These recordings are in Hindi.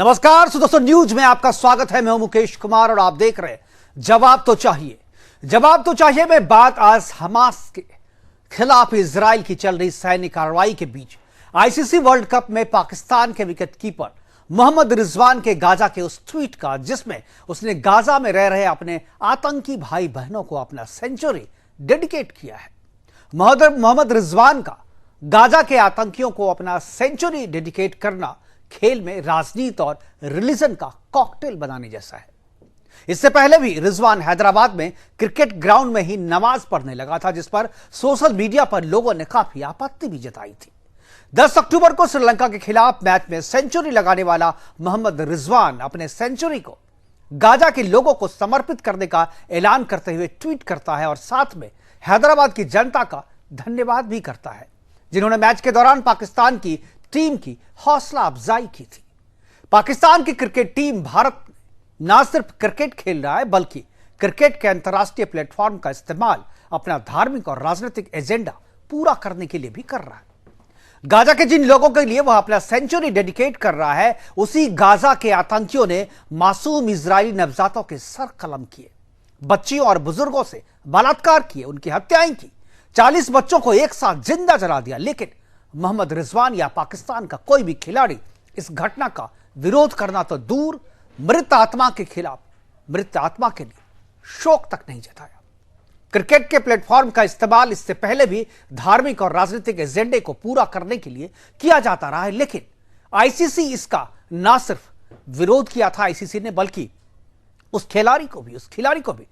नमस्कार दोस्तों, न्यूज में आपका स्वागत है। मैं हूं मुकेश कुमार और आप देख रहे हैं जवाब तो चाहिए। जवाब तो चाहिए में बात आज हमास के खिलाफ इजराइल की चल रही सैन्य कार्रवाई के बीच आईसीसी वर्ल्ड कप में पाकिस्तान के विकेट कीपर मोहम्मद रिजवान के गाजा के उस ट्वीट का, जिसमें उसने गाजा में रह रहे अपने आतंकी भाई बहनों को अपना सेंचुरी डेडिकेट किया है। मोहम्मद रिजवान का गाजा के आतंकियों को अपना सेंचुरी डेडिकेट करना खेल में राजनीति और रिलीजन का कॉकटेल बनाने जैसा है। इससे पहले भी रिजवान हैदराबाद में क्रिकेट ग्राउंड में ही नमाज पढ़ने लगा था, जिस पर सोशल मीडिया पर लोगों ने काफी आपत्ति भी जताई थी। 10 अक्टूबर को श्रीलंका के खिलाफ मैच में सेंचुरी लगाने वाला मोहम्मद रिजवान अपने सेंचुरी को गाजा के लोगों को समर्पित करने का ऐलान करते हुए ट्वीट करता है और साथ में हैदराबाद की जनता का धन्यवाद भी करता है, जिन्होंने मैच के दौरान पाकिस्तान की टीम की हौसला अफजाई की थी। पाकिस्तान की क्रिकेट टीम भारत न सिर्फ क्रिकेट खेल रहा है, बल्कि क्रिकेट के अंतर्राष्ट्रीय प्लेटफॉर्म का इस्तेमाल अपना धार्मिक और राजनीतिक एजेंडा पूरा करने के लिए भी कर रहा है। गाजा के जिन लोगों के लिए वह अपना सेंचुरी डेडिकेट कर रहा है, उसी गाजा के आतंकियों ने मासूम इजरायली नवजातों के सर कलम किए, बच्चियों और बुजुर्गों से बलात्कार किए, उनकी हत्याएं की, 40 बच्चों को एक साथ जिंदा जला दिया। लेकिन मोहम्मद रिजवान या पाकिस्तान का कोई भी खिलाड़ी इस घटना का विरोध करना तो दूर, मृत आत्मा के खिलाफ, मृत आत्मा के लिए शोक तक नहीं जताया। क्रिकेट के प्लेटफॉर्म का इस्तेमाल इससे पहले भी धार्मिक और राजनीतिक एजेंडे को पूरा करने के लिए किया जाता रहा है, लेकिन आईसीसी इसका ना सिर्फ विरोध किया था आईसीसी ने, बल्कि उस खिलाड़ी को भी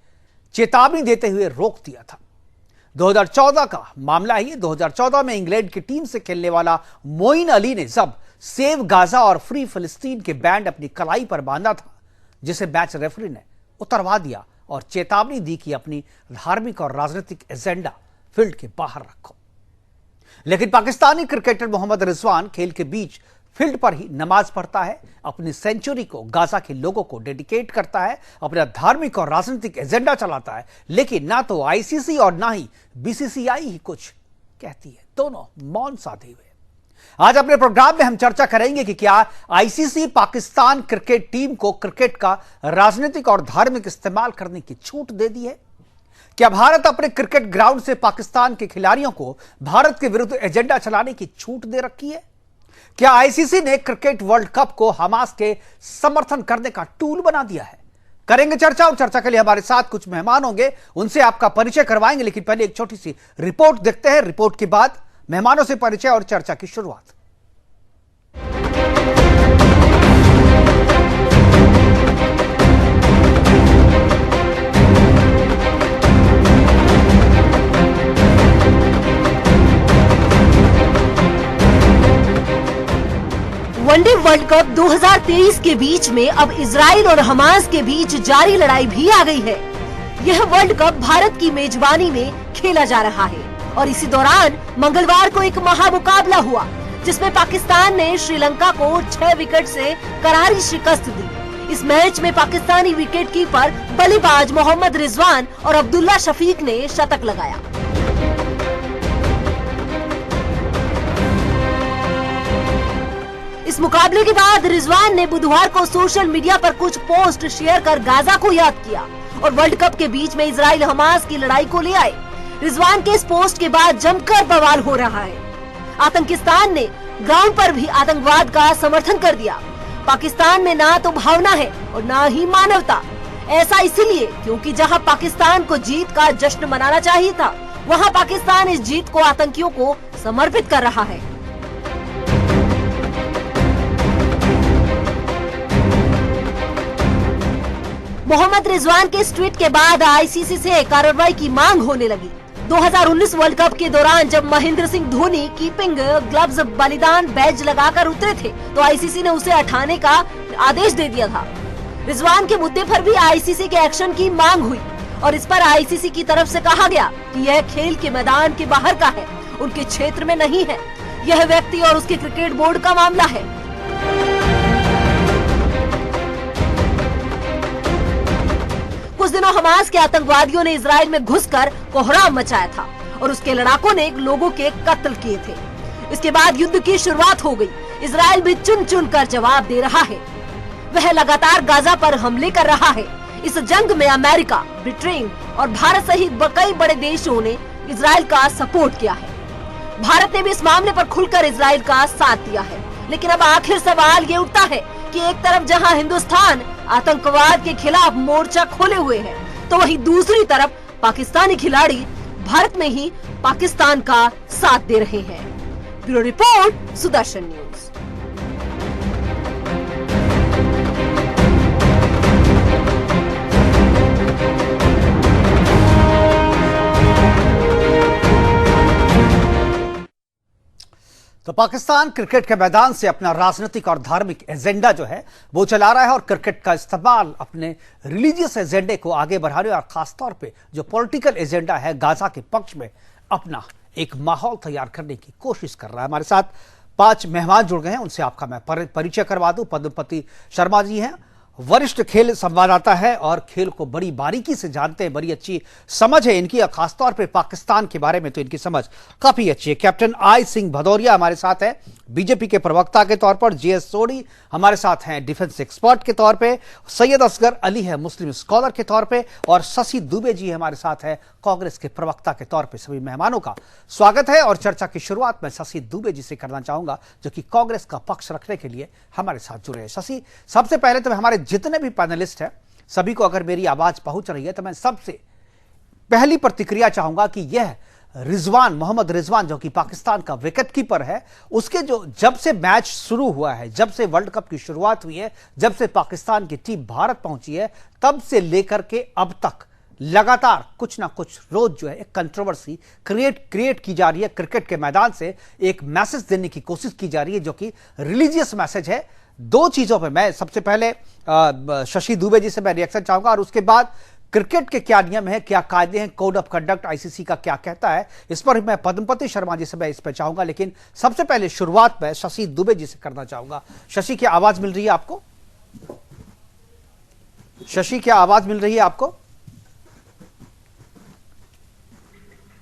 चेतावनी देते हुए रोक दिया था। 2014 का मामला है। 2014 में इंग्लैंड की टीम से खेलने वाला मोइन अली ने जब सेव गाजा और फ्री फिलिस्तीन के बैंड अपनी कलाई पर बांधा था, जिसे मैच रेफरी ने उतरवा दिया और चेतावनी दी कि अपनी धार्मिक और राजनीतिक एजेंडा फील्ड के बाहर रखो। लेकिन पाकिस्तानी क्रिकेटर मोहम्मद रिजवान खेल के बीच फील्ड पर ही नमाज पढ़ता है, अपनी सेंचुरी को गाजा के लोगों को डेडिकेट करता है, अपना धार्मिक और राजनीतिक एजेंडा चलाता है। लेकिन ना तो आईसीसी और ना ही बीसीसीआई ही कुछ कहती है, दोनों मौन साधे हुए। आज अपने प्रोग्राम में हम चर्चा करेंगे कि क्या आईसीसी पाकिस्तान क्रिकेट टीम को क्रिकेट का राजनीतिक और धार्मिक इस्तेमाल करने की छूट दे दी है। क्या भारत अपने क्रिकेट ग्राउंड से पाकिस्तान के खिलाड़ियों को भारत के विरुद्ध एजेंडा चलाने की छूट दे रखी है। क्या आईसीसी ने क्रिकेट वर्ल्ड कप को हमास के समर्थन करने का टूल बना दिया है। करेंगे चर्चा, और चर्चा के लिए हमारे साथ कुछ मेहमान होंगे, उनसे आपका परिचय करवाएंगे। लेकिन पहले एक छोटी सी रिपोर्ट देखते हैं। रिपोर्ट के बाद मेहमानों से परिचय और चर्चा की शुरुआत। वनडे वर्ल्ड कप 2023 के बीच में अब इजराइल और हमास के बीच जारी लड़ाई भी आ गई है। यह वर्ल्ड कप भारत की मेजबानी में खेला जा रहा है और इसी दौरान मंगलवार को एक महामुकाबला हुआ, जिसमें पाकिस्तान ने श्रीलंका को 6 विकेट से करारी शिकस्त दी। इस मैच में पाकिस्तानी विकेट कीपर बल्लेबाज मोहम्मद रिजवान और अब्दुल्ला शफीक ने शतक लगाया। इस मुकाबले के बाद रिजवान ने बुधवार को सोशल मीडिया पर कुछ पोस्ट शेयर कर गाजा को याद किया और वर्ल्ड कप के बीच में इजराइल हमास की लड़ाई को ले आए। रिजवान के इस पोस्ट के बाद जमकर बवाल हो रहा है। आतंकिस्तान ने ग्राउंड पर भी आतंकवाद का समर्थन कर दिया। पाकिस्तान में ना तो भावना है और ना ही मानवता। ऐसा इसलिए क्योंकि जहां पाकिस्तान को जीत का जश्न मनाना चाहिए था, वहां पाकिस्तान इस जीत को आतंकियों को समर्पित कर रहा है। मोहम्मद रिजवान के इस ट्वीट के बाद आईसीसी से कार्रवाई की मांग होने लगी। 2019 वर्ल्ड कप के दौरान जब महेंद्र सिंह धोनी कीपिंग ग्लव्स बलिदान बैज लगाकर उतरे थे, तो आईसीसी ने उसे हटाने का आदेश दे दिया था। रिजवान के मुद्दे पर भी आईसीसी के एक्शन की मांग हुई और इस पर आईसीसी की तरफ से कहा गया कि यह खेल के मैदान के बाहर का है, उनके क्षेत्र में नहीं है। यह व्यक्ति और उसके क्रिकेट बोर्ड का मामला है। कुछ दिनों हमास के आतंकवादियों ने इजराइल में घुसकर कोहराम मचाया था और उसके लड़ाकों ने लोगों के कत्ल किए थे। इसके बाद युद्ध की शुरुआत हो गई। इजराइल भी चुन चुन कर जवाब दे रहा है। वह लगातार गाजा पर हमले कर रहा है। इस जंग में अमेरिका, ब्रिटेन और भारत सहित कई बड़े देशों ने इजराइल का सपोर्ट किया है। भारत ने भी इस मामले पर खुलकर इजराइल का साथ दिया है। लेकिन अब आखिर सवाल ये उठता है कि एक तरफ जहां हिंदुस्तान आतंकवाद के खिलाफ मोर्चा खोले हुए है, तो वहीं दूसरी तरफ पाकिस्तानी खिलाड़ी भारत में ही पाकिस्तान का साथ दे रहे हैं। Bureau report, Sudarshan news. तो पाकिस्तान क्रिकेट के मैदान से अपना राजनीतिक और धार्मिक एजेंडा जो है वो चला रहा है, और क्रिकेट का इस्तेमाल अपने रिलीजियस एजेंडे को आगे बढ़ाने और खासतौर पे जो पॉलिटिकल एजेंडा है गाजा के पक्ष में अपना एक माहौल तैयार करने की कोशिश कर रहा है। हमारे साथ 5 मेहमान जुड़ गए हैं, उनसे आपका मैं परिचय करवा दूं। पद्मपति शर्मा जी हैं, वरिष्ठ खेल संवाददाता है और खेल को बड़ी बारीकी से जानते हैं, बड़ी अच्छी समझ है इनकी, खासतौर पे पाकिस्तान के बारे में तो इनकी समझ काफी अच्छी है। कैप्टन आई सिंह भदौरिया हमारे साथ है, बीजेपी के प्रवक्ता के तौर पर। जीएस सोडी हमारे साथ हैं, डिफेंस एक्सपर्ट के तौर पे। सैयद असगर अली है, मुस्लिम स्कॉलर के तौर पे। और शशि दुबे जी हमारे साथ है, कांग्रेस के प्रवक्ता के तौर पे। सभी मेहमानों का स्वागत है और चर्चा की शुरुआत मैं शशि दुबे जी से करना चाहूंगा, जो कि कांग्रेस का पक्ष रखने के लिए हमारे साथ जुड़े हैं। शशि, सबसे पहले तो हमारे जितने भी पैनलिस्ट हैं सभी को अगर मेरी आवाज पहुंच रही है तो मैं सबसे पहली प्रतिक्रिया चाहूंगा कि यह रिजवान, मोहम्मद रिजवान, जो कि पाकिस्तान का विकेट कीपर है, उसके जो जब से मैच शुरू हुआ है, जब से वर्ल्ड कप की शुरुआत हुई है, जब से पाकिस्तान की टीम भारत पहुंची है, तब से लेकर के अब तक लगातार कुछ ना कुछ रोज जो है एक कंट्रोवर्सी क्रिएट की जा रही है। क्रिकेट के मैदान से एक मैसेज देने की कोशिश की जा रही है जो कि रिलीजियस मैसेज है। 2 चीजों पे मैं सबसे पहले शशि दुबे जी से मैं रिएक्शन चाहूंगा, और उसके बाद क्रिकेट के क्या नियम है, क्या कायदे हैं, कोड ऑफ कंडक्ट आईसीसी का क्या कहता है, इस पर मैं पद्मपति शर्मा जी से मैं इस पर चाहूंगा। लेकिन सबसे पहले शुरुआत मैं शशि दुबे जी से करना चाहूंगा। शशि, क्या आवाज मिल रही है आपको? शशि, क्या आवाज मिल रही है आपको?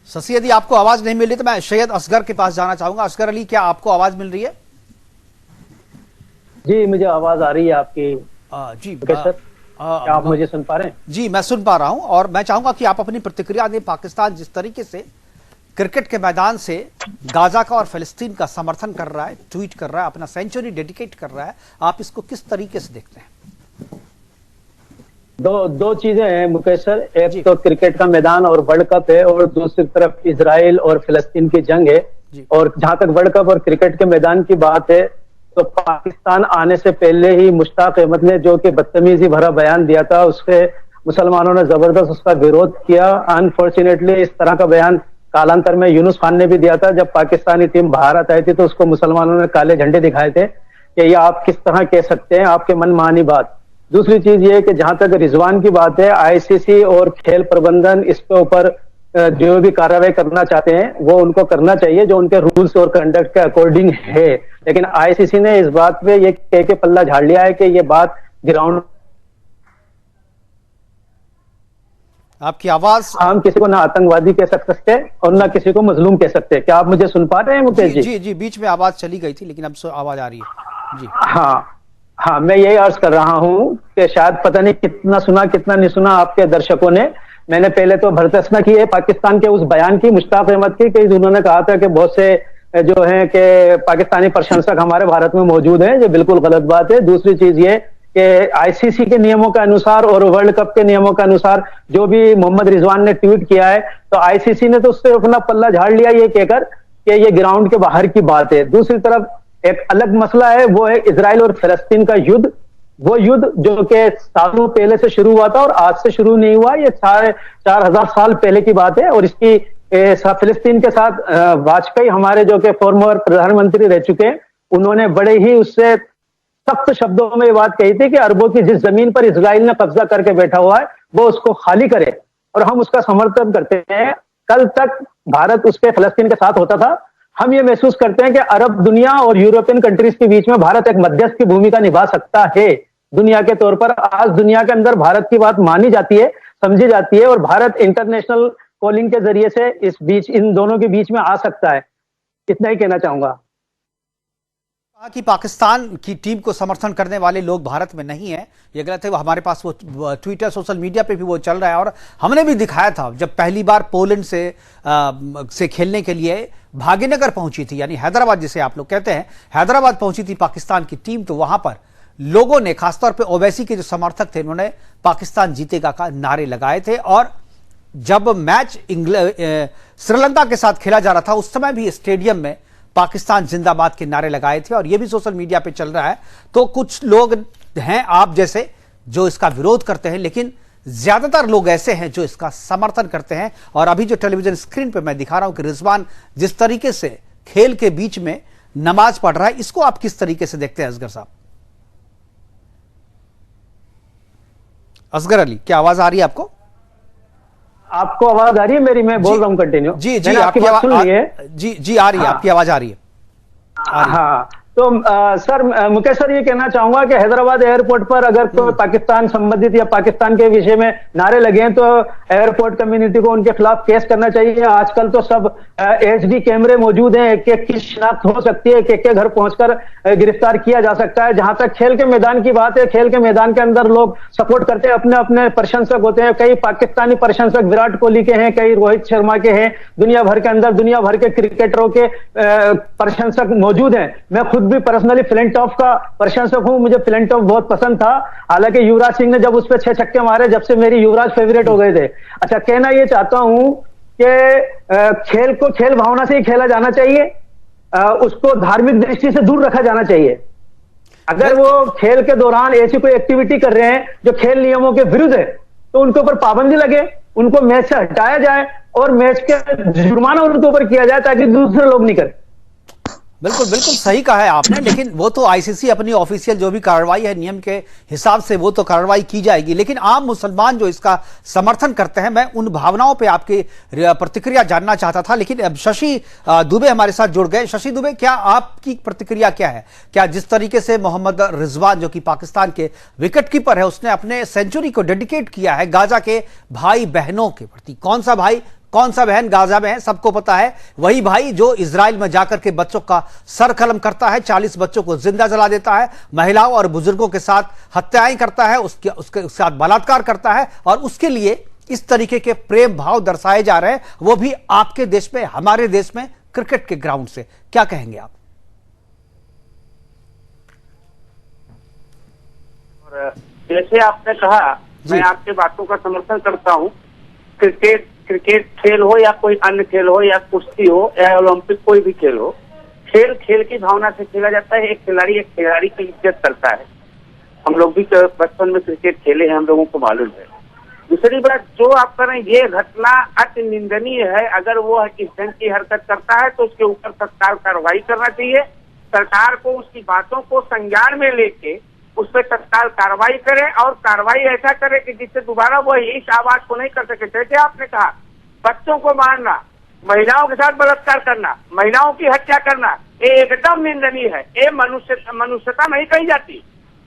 शशि, यदि आपको आवाज नहीं मिल रही तो मैं सैयद असगर के पास जाना चाहूंगा। असगर अली, क्या आपको आवाज मिल रही है? जी, मुझे आवाज आ रही है आपकी। जी सर, क्या आप मुझे सुन पा रहे हैं? जी, मैं सुन पा रहा हूं, और मैं चाहूंगा कि आप अपनी प्रतिक्रिया दें। पाकिस्तान जिस तरीके से क्रिकेट के मैदान से गाजा का और फिलिस्तीन का समर्थन कर रहा है, ट्वीट कर रहा है, अपना सेंचुरी डेडिकेट कर रहा है, आप इसको किस तरीके से देखते हैं? दो चीजें हैं मुकेश सर। एक तो क्रिकेट का मैदान और वर्ल्ड कप है, और दूसरी तरफ इजराइल और फिलिस्तीन की जंग है। और जहां तक वर्ल्ड कप और क्रिकेट के मैदान की बात है, तो पाकिस्तान आने से पहले ही मुश्ताक अहमद ने जो कि बदतमीजी भरा बयान दिया था, उससे मुसलमानों ने जबरदस्त उसका विरोध किया। अनफॉर्चुनेटली इस तरह का बयान कालांतर में यूनुस खान ने भी दिया था। जब पाकिस्तानी टीम भारत आई थी तो उसको मुसलमानों ने काले झंडे दिखाए थे कि ये आप किस तरह कह सकते हैं, आपके मनमानी बात। दूसरी चीज ये कि जहां तक रिजवान की बात है, आईसीसी और खेल प्रबंधन इसके ऊपर जो भी कार्रवाई करना चाहते हैं वो उनको करना चाहिए, जो उनके रूल्स और कंडक्ट के अकॉर्डिंग है। लेकिन आईसीसी ने इस बात पे ये कह के पल्ला झाड़ लिया है कि ये बात ग्राउंड, आपकी आवाज, हम किसी को ना आतंकवादी कह सकते और ना किसी को मजलूम कह सकते। क्या आप मुझे सुन पा रहे हैं मुकेश जी? जी, बीच में आवाज चली गई थी, लेकिन अब आवाज आ रही है जी। हाँ, मैं यही अर्ज कर रहा हूं कि शायद पता नहीं कितना सुना कितना नहीं सुना आपके दर्शकों ने। मैंने पहले तो भर्त्सना की है पाकिस्तान के उस बयान की, मुश्ताक अहमद की, कि उन्होंने कहा था कि बहुत से जो हैं कि पाकिस्तानी प्रशंसक हमारे भारत में मौजूद हैं। ये बिल्कुल गलत बात है। दूसरी चीज ये कि आईसीसी के नियमों के अनुसार और वर्ल्ड कप के नियमों के अनुसार जो भी मोहम्मद रिजवान ने ट्वीट किया है, तो आईसीसी ने तो उससे अपना पल्ला झाड़ लिया ये कहकर कि ये ग्राउंड के बाहर की बात है। दूसरी तरफ एक अलग मसला है, वो है इजराइल और फिलिस्तीन का युद्ध। वो युद्ध जो कि सालों पहले से शुरू हुआ था और आज से शुरू नहीं हुआ, ये 4,000 साल पहले की बात है। और इसकी फिलिस्तीन के साथ वाजपेयी हमारे जो कि फॉर्मर प्रधानमंत्री रह चुके हैं, उन्होंने बड़े ही उससे सख्त शब्दों में ये बात कही थी कि अरबों की जिस जमीन पर इजराइल ने कब्जा करके बैठा हुआ है वो उसको खाली करे, और हम उसका समर्थन करते हैं। कल तक भारत उसके फिलिस्तीन के साथ होता था। हम ये महसूस करते हैं कि अरब दुनिया और यूरोपियन कंट्रीज के बीच में भारत एक मध्यस्थ की भूमिका निभा सकता है। दुनिया के तौर पर आज दुनिया के अंदर भारत की बात मानी जाती है, समझी जाती है, और भारत इंटरनेशनल कॉलिंग के जरिए से इन दोनों के बीच में आ सकता है। इतना ही कहना चाहूंगा। कि पाकिस्तान की टीम को समर्थन करने वाले लोग भारत में नहीं है, ये गलत है। वो हमारे पास वो ट्विटर सोशल मीडिया पे भी वो चल रहा है और हमने भी दिखाया था जब पहली बार पोलैंड से खेलने के लिए भाग्यनगर पहुंची थी, यानी हैदराबाद जिसे आप लोग कहते हैं, हैदराबाद पहुंची थी पाकिस्तान की टीम, तो वहां पर लोगों ने खासतौर पर ओवैसी के जो समर्थक थे उन्होंने पाकिस्तान जीतेगा का नारे लगाए थे। और जब मैच श्रीलंका के साथ खेला जा रहा था उस समय भी स्टेडियम में पाकिस्तान जिंदाबाद के नारे लगाए थे और यह भी सोशल मीडिया पे चल रहा है। तो कुछ लोग हैं आप जैसे जो इसका विरोध करते हैं, लेकिन ज्यादातर लोग ऐसे हैं जो इसका समर्थन करते हैं। और अभी जो टेलीविजन स्क्रीन पे मैं दिखा रहा हूं कि रिजवान जिस तरीके से खेल के बीच में नमाज पढ़ रहा है, इसको आप किस तरीके से देखते हैं असगर साहब? असगर अली, क्या आवाज आ रही है आपको? आपको आवाज आ रही है मेरी? मैं बोल रहा हूँ कंटिन्यू। जी जी, आपकी बात सुन ली है? जी आ रही है, आपकी आवाज आ रही है। हाँ, तो सर मुकेश सर ये कहना चाहूंगा कि हैदराबाद एयरपोर्ट पर अगर कोई पाकिस्तान संबंधित या पाकिस्तान के विषय में नारे लगे हैं तो एयरपोर्ट कम्युनिटी को उनके खिलाफ केस करना चाहिए। आजकल तो सब HD कैमरे मौजूद हैं, एक एक की शिनाख्त हो सकती है, एक एक के घर पहुंचकर गिरफ्तार किया जा सकता है। जहां तक खेल के मैदान की बात है, खेल के मैदान के अंदर लोग सपोर्ट करते हैं, अपने अपने प्रशंसक होते हैं। कई पाकिस्तानी प्रशंसक विराट कोहली के हैं, कई रोहित शर्मा के हैं, दुनिया भर के अंदर दुनिया भर के क्रिकेटरों के प्रशंसक मौजूद हैं। मैं खुद भी पर्सनली फ्लिंटॉफ का प्रशंसक हूं, मुझे फ्लिंटॉफ बहुत पसंद था। हालांकि युवराज सिंह ने जब उस पर 6 छक्के मारे, जब से मेरी युवराज फेवरेट हो गए थे। अच्छा, कहना यह चाहता हूं कि खेल को खेल भावना से ही खेला जाना चाहिए, उसको धार्मिक दृष्टि से दूर रखा जाना चाहिए। अगर वो खेल के दौरान ऐसी कोई एक्टिविटी कर रहे हैं जो खेल नियमों के विरुद्ध है तो उनके ऊपर पाबंदी लगे, उनको मैच से हटाया जाए और मैच के जुर्माना उनके ऊपर किया जाए ताकि दूसरे लोग नहीं करें। बिल्कुल बिल्कुल सही कहा है आपने, लेकिन वो तो ICC अपनी ऑफिशियल जो भी कार्रवाई है नियम के हिसाब से वो तो कार्रवाई की जाएगी। लेकिन आम मुसलमान जो इसका समर्थन करते हैं, मैं उन भावनाओं पे आपकी प्रतिक्रिया जानना चाहता था। लेकिन अब शशि दुबे हमारे साथ जुड़ गए। शशि दुबे, क्या आपकी प्रतिक्रिया क्या है? क्या जिस तरीके से मोहम्मद रिजवान जो कि पाकिस्तान के विकेट कीपर है, उसने अपने सेंचुरी को डेडिकेट किया है गाजा के भाई बहनों के प्रति, कौन सा भाई कौन सा बहन गाजा में है सबको पता है, वही भाई जो इजराइल में जाकर के बच्चों का सर कलम करता है, 40 बच्चों को जिंदा जला देता है, महिलाओं और बुजुर्गों के साथ हत्याएं करता है, उसके साथ बलात्कार करता है, और उसके लिए इस तरीके के प्रेम भाव दर्शाए जा रहे हैं, वो भी आपके देश में, हमारे देश में, क्रिकेट के ग्राउंड से। क्या कहेंगे आप? और जैसे आपने कहा, मैं आपकी बातों का समर्थन करता हूं। क्रिकेट खेल हो या कोई अन्य खेल हो या कुश्ती हो या ओलंपिक कोई भी खेल हो, खेल खेल की भावना से खेला जाता है। एक खिलाड़ी की इज्जत करता है। हम लोग भी बचपन में क्रिकेट खेले हैं, हम लोगों को मालूम है। दूसरी बात जो आप कर रहे हैं, ये घटना अति निंदनीय है। अगर वो इस ढंग की हरकत करता है तो उसके ऊपर तत्काल कार्रवाई करना चाहिए। सरकार को उसकी बातों को संज्ञान में लेके उस पर तत्काल कार्रवाई करे और कार्रवाई ऐसा करे कि जिससे दोबारा वो इस आवाज को नहीं कर सके। जैसे आपने कहा, बच्चों को मारना, महिलाओं के साथ बलात्कार करना, महिलाओं की हत्या करना, ये एकदम निंदनीय है। ये मनुष्यता नहीं कही जाती,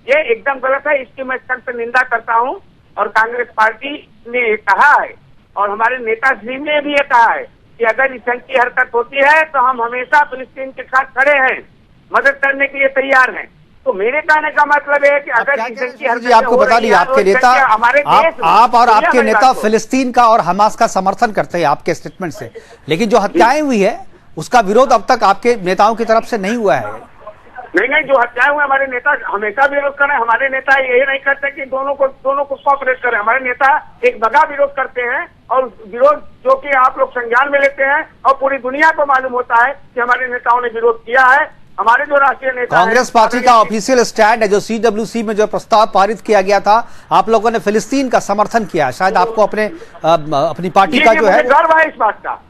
ये एकदम गलत है। इसकी मैं सख्त निंदा करता हूँ। और कांग्रेस पार्टी ने कहा है और हमारे नेता श्री ने भी ये कहा है कि अगर इस ढंग की हरकत होती है तो हम हमेशा फिलिस्तीन के साथ खड़े हैं, मदद करने के लिए तैयार हैं। तो मेरे कहने का मतलब है कि अगर आपको बता दी, आपके नेता आप और आपके नेता फिलिस्तीन का और हमास का समर्थन करते हैं आपके स्टेटमेंट से, लेकिन जो हत्याएं हुई है उसका विरोध अब तक आपके नेताओं की तरफ से नहीं हुआ है। नहीं, जो हत्याएं हुए हमारे नेता हमेशा विरोध करें। हमारे नेता ये नहीं करते कि दोनों को कोऑपरेट करें। हमारे नेता एक बड़ा विरोध करते हैं और विरोध जो कि आप लोग संज्ञान में लेते हैं और पूरी दुनिया को मालूम होता है कि हमारे नेताओं ने विरोध किया है। हमारे जो राष्ट्रीय नेता कांग्रेस पार्टी का ऑफिशियल स्टैंड है, जो CWC में जो प्रस्ताव पारित किया गया था, आप लोगों ने फिलिस्तीन का समर्थन किया। शायद आपको अपनी पार्टी का जो है गर्व है, इस बात का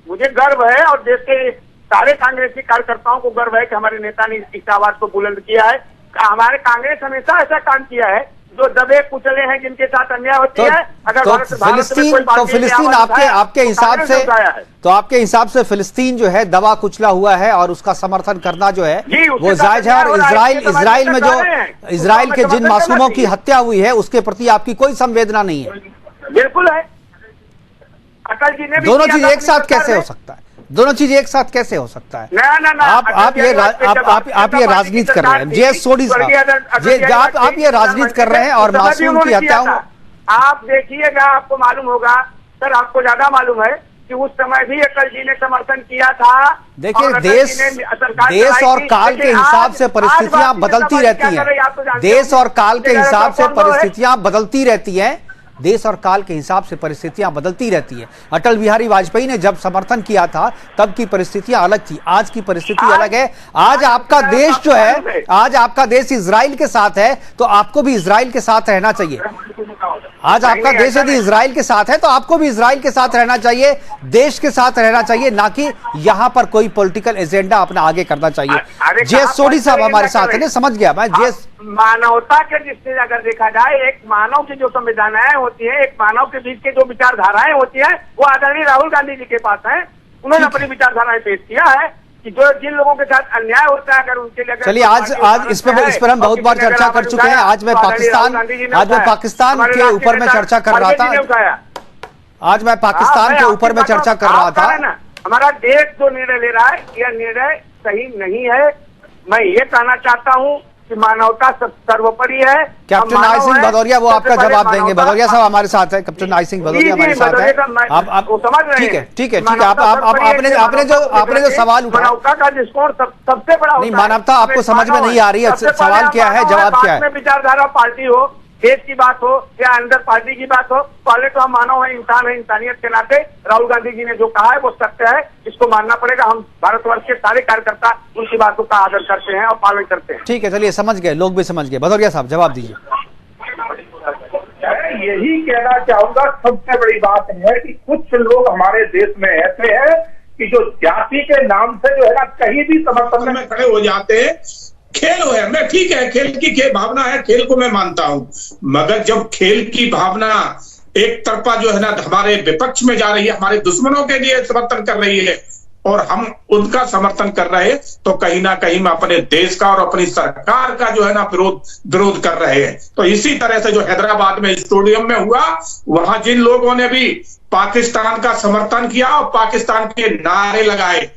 मुझे गर्व है और देश के सारे कांग्रेसी कार्यकर्ताओं को गर्व है कि हमारे नेता ने इस आवाज को बुलंद किया है। हमारे कांग्रेस हमेशा ऐसा काम किया है, जो दबे कुचले हैं, जिनके साथ अन्याय होती है। अगर फिलिस्तीन आपके हिसाब से फिलिस्तीन जो है दबा कुचला हुआ है और उसका समर्थन करना जो है वो जायज है। और इजराइल में जो इजराइल के जिन मासूमों की हत्या हुई है उसके प्रति आपकी कोई संवेदना नहीं है? बिल्कुल है। अटल जी ने दोनों चीज एक साथ कैसे हो सकता है? दोनों चीज एक साथ कैसे हो सकता है? ना आप ये राजनीति कर रहे हैं जे.एस. सोढ़ी साहब, आप ये राजनीति कर रहे हैं और मासूम की हत्या। आप देखिएगा, आपको मालूम होगा सर, आपको ज्यादा मालूम है कि उस समय भी अटल जी ने समर्थन किया था। देखिए, देश और काल के हिसाब से परिस्थितियां बदलती रहती हैं। देश और काल के हिसाब से परिस्थितियां बदलती रहती हैं। देश और काल के हिसाब से परिस्थितियां बदलती रहती है। अटल बिहारी वाजपेयी ने जब समर्थन किया था तब की परिस्थितियां अलग थी, आज की परिस्थिति अलग है। आज आपका देश जो है, आज आपका देश इजराइल के साथ है, तो आपको भी इजराइल के साथ रहना चाहिए। आज आपका देश यदि इजराइल के साथ है तो आपको भी इजराइल के साथ रहना चाहिए, देश के साथ रहना चाहिए, ना कि यहां पर कोई पॉलिटिकल एजेंडा अपना आगे करना चाहिए। जे.एस. सोढ़ी साहब हमारे साथ है, समझ गया मैं। जे.एस. मानवता के दृष्टि से अगर देखा जाए, एक मानव की जो संविधानाएं होती है, एक मानव के बीच के जो विचारधाराएं होती है, वो आदरणीय राहुल गांधी जी के पास है। उन्होंने अपनी विचारधाराएं पेश किया है कि जो जिन लोगों के साथ अन्याय होता है, अगर उनके लिए। चलिए, आज इस पर हम बहुत बार चर्चा कर चुके हैं। आज मैं पाकिस्तान के ऊपर में चर्चा कर रहा था। आज मैं पाकिस्तान के ऊपर में चर्चा कर रहा था। हमारा देश जो निर्णय ले रहा है, यह निर्णय सही नहीं है। मैं ये कहना चाहता हूँ कि मानवता सर्वोपरि है। कैप्टन नाई सिंह भदौरिया वो आपका जवाब देंगे। भदौरिया साहब हमारे साथ है, कैप्टन नाई सिंह भदौरिया हमारे साथ है। आप समझ रहे हैं? ठीक है। आपने जो सवाल उठाया, मानवता का दृष्टिकोण सबसे बड़ा नहीं, मानवता आपको समझ में नहीं आ रही है। सवाल क्या है, जवाब क्या है? विचारधारा पार्टी हो, देश की बात हो या अंदर पार्टी की बात हो, पहले तो हम मानव है, इंसान है। इंसानियत के नाते राहुल गांधी जी ने जो कहा है वो सत्य है, इसको मानना पड़ेगा। हम भारतवर्ष के सारे कार्यकर्ता उनकी बातों का आदर करते हैं और पालन करते हैं। ठीक है, चलिए, समझ गए, लोग भी समझ गए। भदौरिया साहब जवाब दीजिए। यही कहना चाहूंगा, सबसे बड़ी बात है कि कुछ लोग हमारे देश में ऐसे हैं कि जो जाति के नाम से जो है ना, कहीं भी समर्थन में खड़े हो जाते हैं। खेल है, मैं ठीक है, खेल की भावना है, खेल को मैं मानता हूं, मगर जब खेल की भावना एक तरफा जो है ना हमारे विपक्ष में जा रही है, हमारे दुश्मनों के लिए समर्थन कर रही है और हम उनका समर्थन कर रहे हैं, तो कहीं ना कहीं हम अपने देश का और अपनी सरकार का जो है ना विरोध कर रहे हैं। तो इसी तरह से जो हैदराबाद में स्टेडियम में हुआ, वहां जिन लोगों ने भी पाकिस्तान का समर्थन किया और पाकिस्तान के नारे लगाए,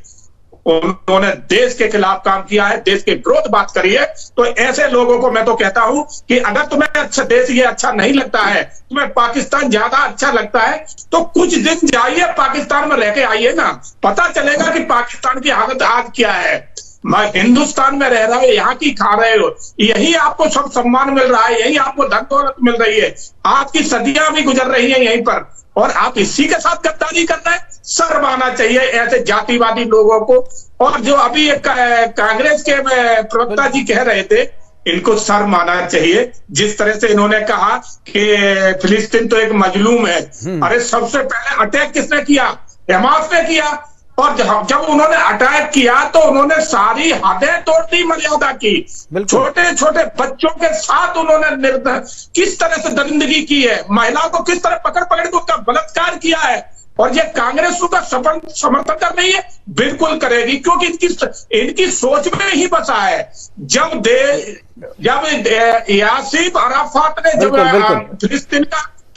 उन्होंने देश के खिलाफ काम किया है, देश के विरोध बात करी है। तो ऐसे लोगों को मैं तो कहता हूं कि अगर तुम्हें अच्छा देश ये अच्छा नहीं लगता है, तुम्हें पाकिस्तान ज्यादा अच्छा लगता है, तो कुछ दिन जाइए पाकिस्तान में रह के आइए ना, पता चलेगा कि पाकिस्तान की हालत आज क्या है। मैं हिंदुस्तान में रह रहा हूं, यहाँ की खा रहे हो, यही आपको सब सम्मान मिल रहा है, यही आपको धन दौलत मिल रही है, आपकी सदियां भी गुजर रही है यहीं पर, और आप इसी के साथ गद्दारी कर रहे हैं। शर्म आना चाहिए ऐसे जातिवादी लोगों को। और जो अभी कांग्रेस के प्रवक्ता जी कह रहे थे, इनको शर्म आना चाहिए, जिस तरह से इन्होंने कहा कि फिलिस्तीन तो एक मजलूम है। अरे सबसे पहले अटैक किसने किया? हमास ने किया। और जब उन्होंने अटैक किया तो उन्होंने सारी हदें तोड़ दी, मर्यादा की। छोटे छोटे बच्चों के साथ उन्होंने किस तरह से दरिंदगी की है, महिलाओं को किस तरह पकड़ के उनका बलात्कार किया है। और ये कांग्रेस उसका समर्थन कर रही है, बिल्कुल करेगी, क्योंकि इनकी सोच में ही बसा है। जब यासिर अराफात ने जब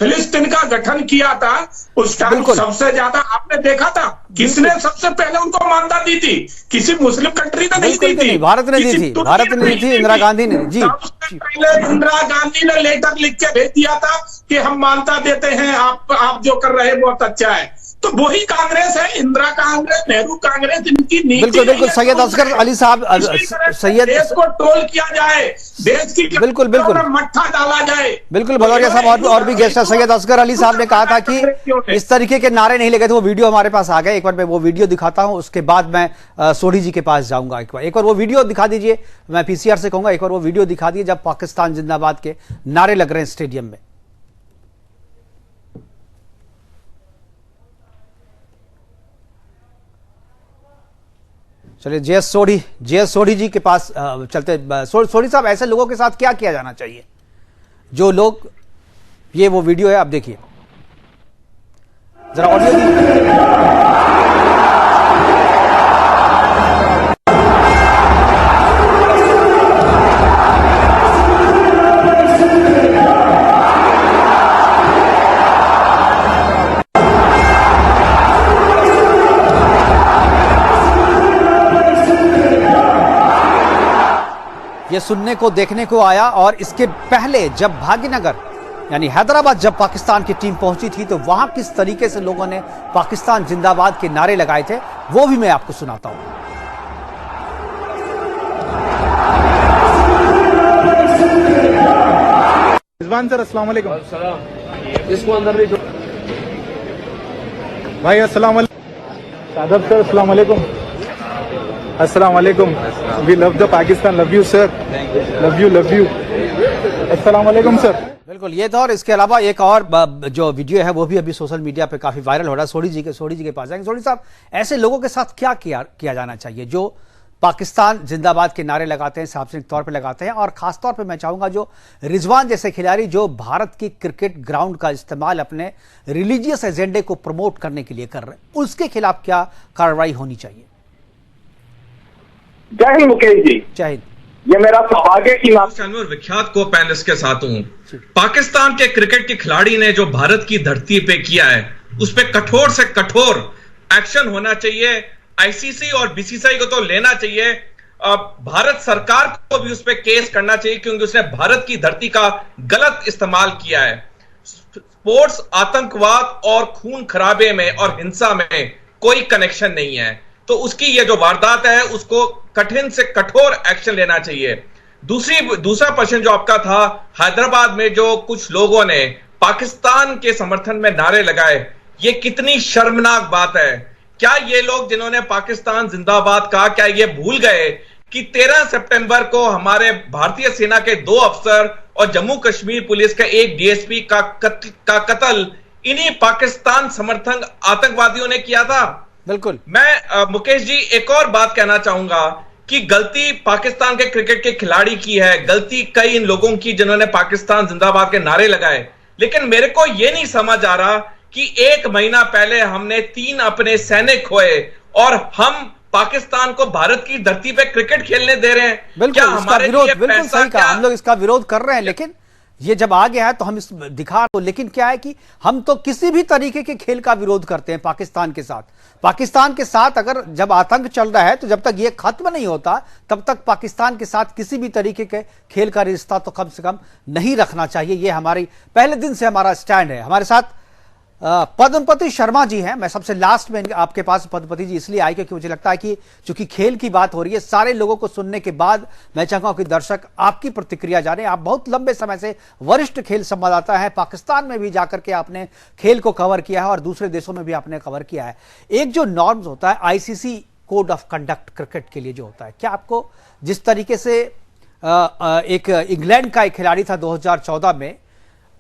फिलिस्तीन का गठन किया था, उस टाइम सबसे ज्यादा आपने देखा था किसने सबसे पहले उनको मान्यता दी थी? किसी मुस्लिम कंट्री ने नहीं दी थी, भारत ने दी थी। भारत ने दी थी, इंदिरा गांधी ने। जी, सबसे पहले इंदिरा गांधी ने लेटर लिख के भेज दिया था कि हम मान्यता देते हैं, आप जो कर रहे हैं बहुत अच्छा है। तो वही कांग्रेस है, इंदिरा कांग्रेस, नेहरू कांग्रेस, इनकी नीति। बिल्कुल। सैयद असगर अली साहब, देश को टोल किया जाए, देश की बिल्कुल मट्ठा डाला जाए। बिल्कुल, भदौरिया साहब और भी गेस्ट है। सैयद असगर अली साहब ने कहा था कि इस तरीके के नारे नहीं लगे थे। वो वीडियो हमारे पास आ गए, एक बार मैं वो वीडियो दिखाता हूं, उसके बाद मैं सोढ़ी जी के पास जाऊंगा। एक बार वो वीडियो दिखा दीजिए, मैं पीसीआर से कहूंगा एक बार वो वीडियो दिखा दीजिए जब पाकिस्तान जिंदाबाद के नारे लग रहे हैं स्टेडियम में। चलिए, जे.एस. सोढ़ी जी के पास चलते। सोढ़ी साहब, ऐसे लोगों के साथ क्या किया जाना चाहिए जो लोग, ये वो वीडियो है, आप देखिए जरा, ऑडियो ये सुनने को देखने को आया। और इसके पहले जब भाग्यनगर यानी हैदराबाद जब पाकिस्तान की टीम पहुंची थी तो वहां किस तरीके से लोगों ने पाकिस्तान जिंदाबाद के नारे लगाए थे वो भी मैं आपको सुनाता हूं। रिजवान सर अस्सलाम वालेकुम। इसको अंदर ले भाई। अस्सलाम वालेकुम सादब सर। अस्सलाम वालेकुम। अस्सलाम वालेकुम। We love the Pakistan. Love you sir. Love you. अस्सलाम वालेकुम सर। बिल्कुल ये था। और इसके अलावा एक और जो वीडियो है वो भी अभी सोशल मीडिया पे काफी वायरल हो रहा है। सोढ़ी जी के पास जाएंगे। सोढ़ी साहब, ऐसे लोगों के साथ क्या किया जाना चाहिए जो पाकिस्तान जिंदाबाद के नारे लगाते हैं, सार्वजनिक तौर पे लगाते हैं? और खासतौर पे मैं चाहूंगा जो रिजवान जैसे खिलाड़ी जो भारत की क्रिकेट ग्राउंड का इस्तेमाल अपने रिलीजियस एजेंडे को प्रमोट करने के लिए कर रहे हैं, उसके खिलाफ क्या कार्रवाई होनी चाहिए? जय हिंद मुकेश जी। जय हिंद। ये मेरा सौभाग्य की और विख्यात को पैनलिस्ट के साथ हूं। पाकिस्तान के क्रिकेट के खिलाड़ी ने जो भारत की धरती पे किया है उस पर कठोर से कठोर एक्शन होना चाहिए। आईसीसी और बीसीसीआई को तो लेना चाहिए। भारत सरकार को भी उस पर केस करना चाहिए क्योंकि उसने भारत की धरती का गलत इस्तेमाल किया है। स्पोर्ट्स आतंकवाद और खून खराबे में और हिंसा में कोई कनेक्शन नहीं है। तो उसकी ये जो वारदात है उसको कठिन से कठोर एक्शन लेना चाहिए। दूसरा प्रश्न जो आपका था, हैदराबाद में जो कुछ लोगों ने पाकिस्तान के समर्थन में नारे लगाए, ये कितनी शर्मनाक बात है। क्या ये लोग जिन्होंने पाकिस्तान जिंदाबाद कहा, क्या ये भूल गए कि 13 सितंबर को हमारे भारतीय सेना के 2 अफसर और जम्मू कश्मीर पुलिस का एक डीएसपी का कत्ल इन्हीं पाकिस्तान समर्थन आतंकवादियों ने किया था? बिल्कुल। मैं मुकेश जी एक और बात कहना चाहूंगा कि गलती पाकिस्तान के क्रिकेट के खिलाड़ी की है, गलती कई इन लोगों की जिन्होंने पाकिस्तान जिंदाबाद के नारे लगाए। लेकिन मेरे को यह नहीं समझ आ रहा कि 1 महीना पहले हमने 3 अपने सैनिक खोए और हम पाकिस्तान को भारत की धरती पे क्रिकेट खेलने दे रहे हैं। बिल्कुल, इसका विरोध बिल्कुल सही कहा, हम लोग इसका विरोध कर रहे हैं। लेकिन ये जब आ गया है तो हम इस दिखा तो, लेकिन क्या है कि हम तो किसी भी तरीके के खेल का विरोध करते हैं पाकिस्तान के साथ। पाकिस्तान के साथ अगर जब आतंक चल रहा है तो जब तक ये खत्म नहीं होता तब तक पाकिस्तान के साथ किसी भी तरीके के खेल का रिश्ता तो कम से कम नहीं रखना चाहिए। ये हमारी पहले दिन से हमारा स्टैंड है। हमारे साथ पद्मपति शर्मा जी हैं। मैं सबसे लास्ट में आपके पास पद्मपति जी इसलिए आए क्योंकि मुझे लगता है कि चूंकि खेल की बात हो रही है, सारे लोगों को सुनने के बाद मैं चाहूंगा कि दर्शक आपकी प्रतिक्रिया जाने। आप बहुत लंबे समय से वरिष्ठ खेल संवाददाता हैं, पाकिस्तान में भी जाकर के आपने खेल को कवर किया है और दूसरे देशों में भी आपने कवर किया है। एक जो नॉर्म्स होता है ICC code of conduct cricket के लिए जो होता है, क्या आपको जिस तरीके से एक इंग्लैंड का एक खिलाड़ी था 2014 में,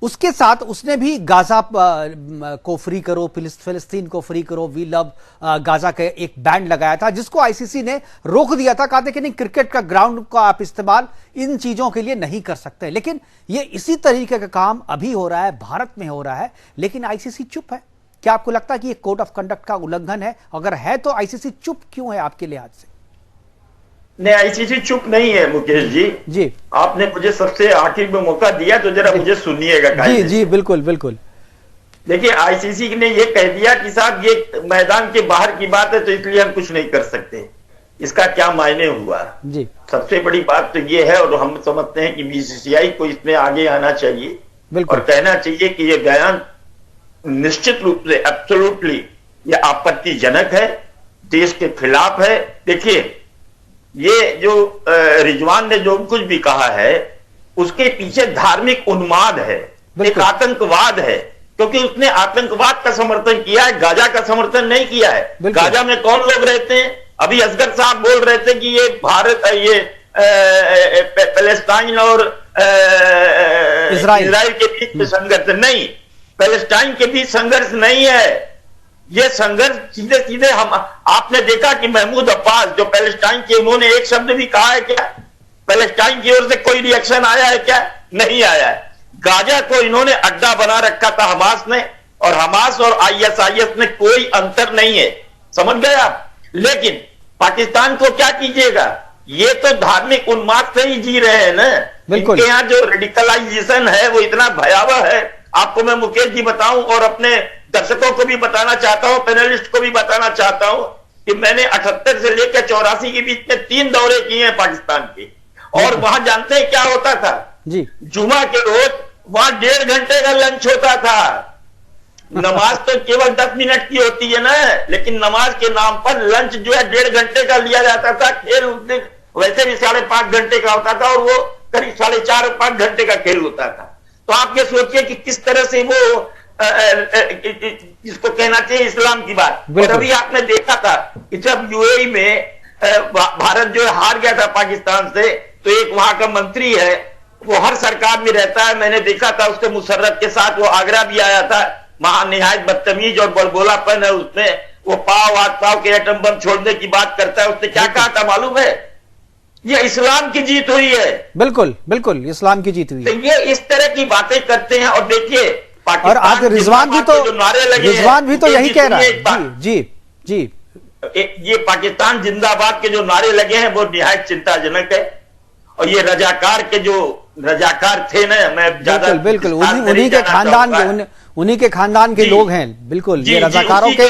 उसके साथ उसने भी गाजा को फ्री करो, फिलिस्तीन को फ्री करो, वी लव गाजा का एक बैंड लगाया था जिसको आईसीसी ने रोक दिया था। कहते कि नहीं, क्रिकेट का ग्राउंड का आप इस्तेमाल इन चीजों के लिए नहीं कर सकते। लेकिन ये इसी तरीके का काम अभी हो रहा है, भारत में हो रहा है, लेकिन आईसीसी चुप है। क्या आपको लगता है कि ये कोड ऑफ कंडक्ट का उल्लंघन है? अगर है तो आईसीसी चुप क्यों है आपके लिहाज से? नहीं, आईसीसी चुप नहीं है मुकेश जी। आपने मुझे सबसे आखिर में मौका दिया तो जरा मुझे सुनिएगा। जी बिल्कुल बिल्कुल। देखिए, आईसीसी ने ये कह दिया कि साहब ये मैदान के बाहर की बात है तो इसलिए हम कुछ नहीं कर सकते। इसका क्या मायने हुआ जी? सबसे बड़ी बात तो ये है और हम समझते हैं कि बीसीसीआई को इसमें आगे आना चाहिए और कहना चाहिए कि ये बयान निश्चित रूप से एब्सोल्युटली ये आपत्तिजनक है, देश के खिलाफ है। देखिए, ये जो रिजवान ने जो कुछ भी कहा है उसके पीछे धार्मिक उन्माद है, एक आतंकवाद है, क्योंकि उसने आतंकवाद का समर्थन किया है, गाजा का समर्थन नहीं किया है। गाजा में कौन लोग रहते हैं? अभी असगर साहब बोल रहे थे कि ये भारत, ये पैलेस्टाइन और इजराइल के बीच में संघर्ष नहीं, पैलेस्टाइन के बीच संघर्ष नहीं है। ये संघर्ष सीधे सीधे हम, आपने देखा कि महमूद अब्बास जो पैलेस्टाइन के, उन्होंने एक शब्द भी कहा है क्या? पैलेस्टाइन की ओर से कोई रिएक्शन आया है क्या? नहीं आया है। गाजा को इन्होंने अड्डा बना रखा था हमास ने, और हमास और आईएसआईएस में कोई अंतर नहीं है, समझ गए आप? लेकिन पाकिस्तान को क्या कीजिएगा? ये तो धार्मिक उन्माद से ही जी रहे हैं ना। इनके यहाँ जो रेडिकलाइजेशन है वो इतना भयावह है। आपको मैं मुकेश जी बताऊं और अपने दर्शकों को भी बताना चाहता हूं, पैनलिस्ट को भी बताना चाहता हूं कि मैंने 78 से लेकर 84 के बीच में 3 दौरे किए हैं पाकिस्तान के, और वहां जानते हैं क्या होता था जी, जुमा के रोज वहां 1.5 घंटे का लंच होता था। नमाज तो केवल 10 मिनट की होती है ना, लेकिन नमाज के नाम पर लंच जो है 1.5 घंटे का लिया जाता था। खेल उस दिन वैसे भी 5.5 घंटे का होता था और वो करीब 4.5 और 5 घंटे का खेल होता था। तो आप ये सोचिए कि किस तरह से वो इसको कहना चाहिए इस्लाम की बात। और अभी आपने देखा था कि जब यूएई में भारत जो हार गया था पाकिस्तान से, तो एक वहां का मंत्री है, वो हर सरकार में रहता है, मैंने देखा था उसके मुशर्रफ के साथ वो आगरा भी आया था। वहां निहायत बदतमीज और बड़बोलापन है उसमें। वो पाव के एटम बम छोड़ने की बात करता है। उसने क्या कहा था मालूम है? ये इस्लाम की जीत हुई है। बिल्कुल बिल्कुल, इस्लाम की जीत हुई है। तो ये इस तरह की बातें करते हैं। और देखिए और आज रिजवान भी तो यही कह रहा है। जी जी, ये पाकिस्तान जिंदाबाद के जो नारे लगे हैं वो निहायत चिंताजनक है। और ये रजाकार थे ना, मैं ज्यादा बिल्कुल उन्हीं के खानदान के लोग हैं। बिल्कुल, ये रजाकारों के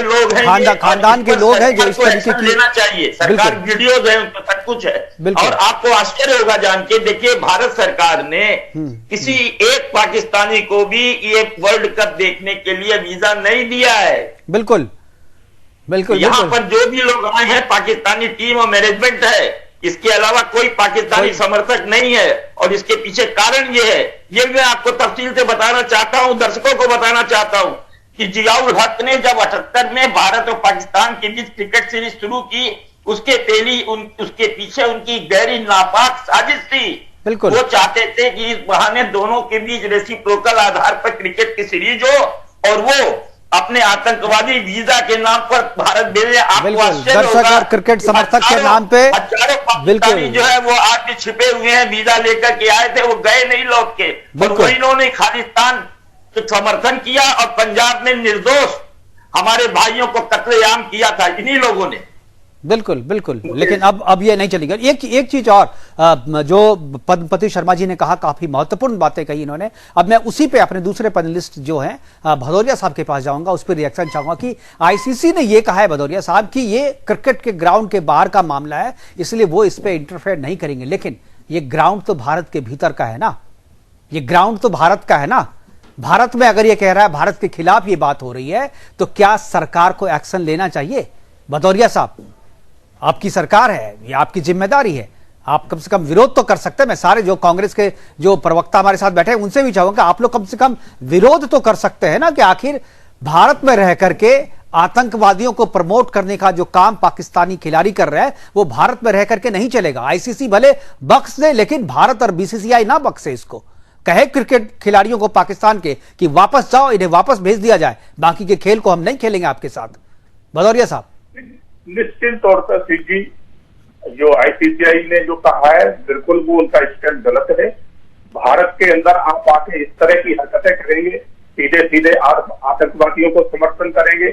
खानदान के लोग हैं जो इस तरीके की लेना चाहिए। सरकार वीडियोज है, सब कुछ है। और आपको आश्चर्य होगा जान के, देखिए भारत सरकार ने किसी एक पाकिस्तानी को भी ये वर्ल्ड कप देखने के लिए वीजा नहीं दिया है। बिल्कुल बिल्कुल, यहाँ पर जो भी लोग आए हैं पाकिस्तानी टीम और मैनेजमेंट है, इसके अलावा कोई पाकिस्तानी समर्थक नहीं है। और इसके पीछे कारण ये है, ये मैं आपको तफसील से बताना चाहता हूं, दर्शकों को बताना चाहता हूं कि जियाउल हक ने जब 78 में भारत और पाकिस्तान के बीच क्रिकेट सीरीज शुरू की, उसके पीछे उनकी गहरी नापाक साजिश थी। बिल्कुल, वो चाहते थे कि इस बहाने दोनों के बीच रेसिप्रोकल आधार पर क्रिकेट की सीरीज हो और वो अपने आतंकवादी वीजा के नाम पर भारत भेजे। आपको आश्चर्य होगा, दर्शक और क्रिकेट समर्थक के नाम पे हजारों पाकिस्तानी जो है वो आज भी छिपे हुए हैं, वीजा लेकर के आए थे, वो गए नहीं लौट के। और वो इन्होंने खालिस्तान का समर्थन किया और पंजाब में निर्दोष हमारे भाइयों को कत्लेआम किया था इन्हीं लोगों ने। बिल्कुल बिल्कुल, लेकिन अब ये नहीं चलेगा। एक चीज और जो पद्मपति शर्मा जी ने कहा, काफी महत्वपूर्ण बातें कही इन्होंने। अब मैं उसी पे अपने दूसरे पैनलिस्ट जो हैं भदौरिया साहब के पास जाऊंगा, उस पर रिएक्शन चाहूंगा कि आईसीसी ने ये कहा है भदौरिया साहब कि ये क्रिकेट के ग्राउंड के बाहर का मामला है, इसलिए वो इस पे इंटरफेयर नहीं करेंगे। लेकिन ये ग्राउंड तो भारत के भीतर का है ना, ये ग्राउंड तो भारत का है ना। भारत में अगर ये कह रहा है भारत के खिलाफ ये बात हो रही है, तो क्या सरकार को एक्शन लेना चाहिए? भदौरिया साहब, आपकी सरकार है, ये आपकी जिम्मेदारी है, आप कम से कम विरोध तो कर सकते हैं। मैं सारे जो कांग्रेस के जो प्रवक्ता हमारे साथ बैठे हैं उनसे भी चाहूंगा आप लोग कम से कम विरोध तो कर सकते हैं ना, कि आखिर भारत में रह करके आतंकवादियों को प्रमोट करने का जो काम पाकिस्तानी खिलाड़ी कर रहे हैं वो भारत में रह करके नहीं चलेगा। आईसीसी भले बख्श दे, लेकिन भारत और बीसीसीआई ना बख्शे इसको। कहे क्रिकेट खिलाड़ियों को पाकिस्तान के कि वापस जाओ, इन्हें वापस भेज दिया जाए, बाकी के खेल को हम नहीं खेलेंगे आपके साथ। भदौरिया साहब, निश्चित तौर पर सिंह जी, जो आईसीसीआई ने जो कहा है बिल्कुल वो उनका स्टैंड गलत है। भारत के अंदर आप आके इस तरह की हरकतें करेंगे, सीधे सीधे आतंकवादियों को समर्थन करेंगे।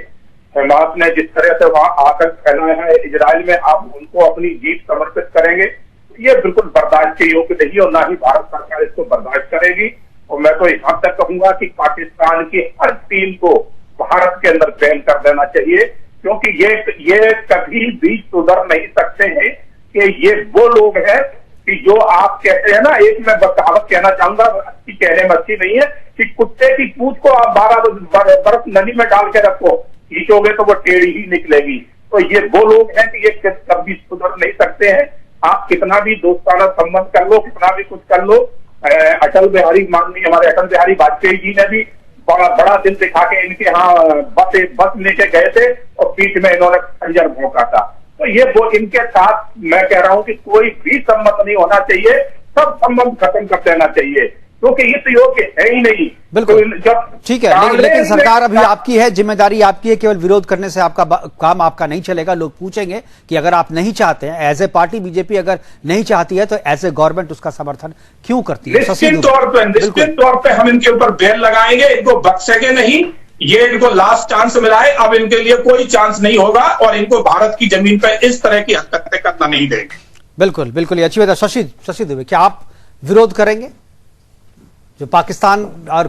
हमास ने जिस तरह से वहां आतंक फैलाया है इजराइल में, आप उनको अपनी जीत समर्पित करेंगे, ये बिल्कुल बर्दाश्त के योग्य नहीं और ना ही भारत सरकार इसको बर्दाश्त करेगी। और मैं तो यहां तक कहूंगा कि पाकिस्तान की हर टीम को भारत के अंदर बैन कर देना चाहिए, क्योंकि ये कभी भी सुधर नहीं सकते हैं कि ये वो लोग हैं कि जो आप कहते हैं ना, एक मैं कहावत कहना चाहूंगा, अच्छी कहने में अच्छी नहीं है, कि कुत्ते की पूंछ को आप 12 बर्फ नदी में डाल के रखो, खींचोगे तो वो टेढ़ी ही निकलेगी। तो ये वो लोग हैं कि ये कभी सुधर नहीं सकते हैं। आप कितना भी दोस्ताना संबंध कर लो, कितना भी कुछ कर लो। माननीय हमारे अटल बिहारी वाजपेयी जी ने भी बड़ा दिल दिखा के इनके यहाँ बस लेके गए थे और बीच में इन्होंने खंजर भोंका था। तो ये वो इनके साथ मैं कह रहा हूं कि कोई भी संबंध नहीं होना चाहिए, सब संबंध खत्म कर देना चाहिए, क्योंकि इस योग्य है ही नहीं। बिल्कुल, ठीक है, लेकिन सरकार अभी आपकी है, जिम्मेदारी आपकी है, केवल विरोध करने से आपका काम आपका नहीं चलेगा। लोग पूछेंगे कि अगर आप नहीं चाहते हैं, एज ए पार्टी बीजेपी अगर नहीं चाहती है, तो एज ए गवर्नमेंट उसका समर्थन क्यों करती है? निश्चित तौर पर हम इनके ऊपर बैन लगाएंगे, इनको बख्शेंगे नहीं। ये इनको लास्ट चांस मिला है, अब इनके लिए कोई चांस नहीं होगा और इनको भारत की जमीन पर इस तरह की हरकतें करना नहीं देंगे। बिल्कुल बिल्कुल, अच्छी बात है। शशि दुबे, क्या आप विरोध करेंगे जो पाकिस्तान और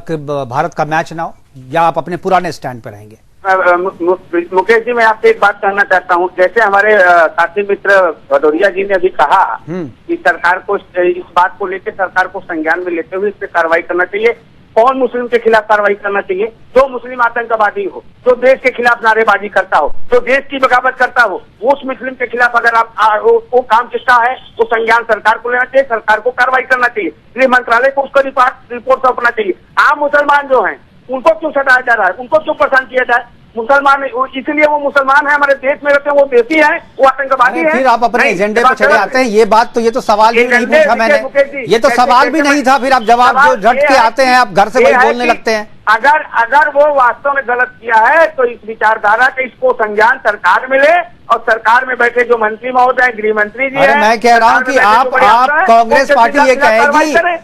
भारत का मैच ना हो, या आप अपने पुराने स्टैंड पर रहेंगे? मुकेश जी, मैं आपसे एक बात कहना चाहता हूँ। जैसे हमारे साथी मित्र भदौरिया जी ने अभी कहा कि सरकार को इस बात को लेकर सरकार को संज्ञान में लेते हुए इस पे कार्रवाई करना चाहिए। कौन मुस्लिम के खिलाफ कार्रवाई करना चाहिए? जो मुस्लिम आतंकवादी हो, जो देश के खिलाफ नारेबाजी करता हो, जो देश की बगावत करता हो, वो उस मुस्लिम के खिलाफ अगर आप वो काम किसका है, वो संज्ञान सरकार को लेना चाहिए, सरकार को कार्रवाई करना चाहिए, गृह मंत्रालय को उसका रिपोर्ट सौंपना चाहिए। आम मुसलमान जो हैं उनको क्यों सताया जा रहा है, उनको क्यों परेशान किया जाए? मुसलमान इसलिए वो मुसलमान है, हमारे देश में रहते हैं, वो देशी है, वो आतंकवादी है। फिर आप अपने एजेंडे पे चले आते हैं। ये बात तो, ये तो सवाल भी नहीं पूछा मैंने, ये तो सवाल भी नहीं था। फिर आप जवाब जो झट के आते हैं, आप घर से वही बोलने लगते हैं। अगर वो वास्तव में गलत किया है तो इस विचारधारा के इसको संज्ञान सरकार मिले और सरकार में बैठे जो मंत्री महोदय, गृह मंत्री जी हैं, मैं कह रहा हूँ कि आप कांग्रेस पार्टी ये कहेगी,